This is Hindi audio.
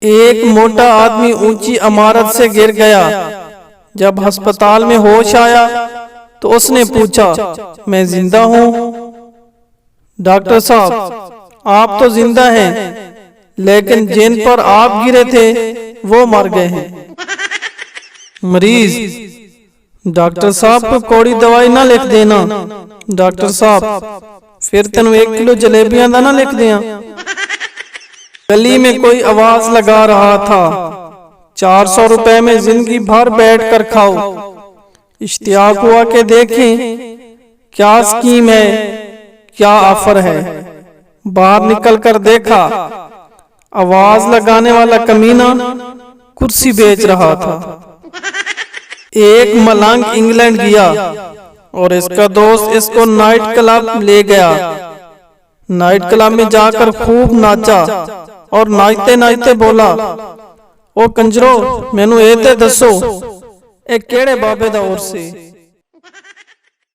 एक मोटा आदमी ऊंची इमारत से गिर गया। जब अस्पताल में होश आया तो उसने पूछा, मैं जिंदा हूँ? डॉक्टर साहब, आप तो जिंदा हैं, लेकिन जिन पर आप गिरे थे वो मर गए हैं। मरीज, डॉक्टर साहब को कोड़ी दवाई ना लिख देना। डॉक्टर साहब, फिर तेन 1 किलो जलेबियां दा ना लिख दिया। गली में कोई आवाज लगा रहा था, 400 रुपए में जिंदगी भर बैठ कर खाओ। इश्तियाक हुआ के देखें क्या स्कीम है, क्या ऑफर है। बाहर निकल कर देखा, आवाज लगाने वाला कमीना कुर्सी बेच रहा था। एक मलंग इंग्लैंड गया और इसका दोस्त इसको नाइट क्लब ले गया। नाइट क्लब में जाकर खूब नाचा और नाचते नाचते बोला, ओ कंजरो, मैनू ए ते दसो, ए केड़े बाबे दा उर्स सी?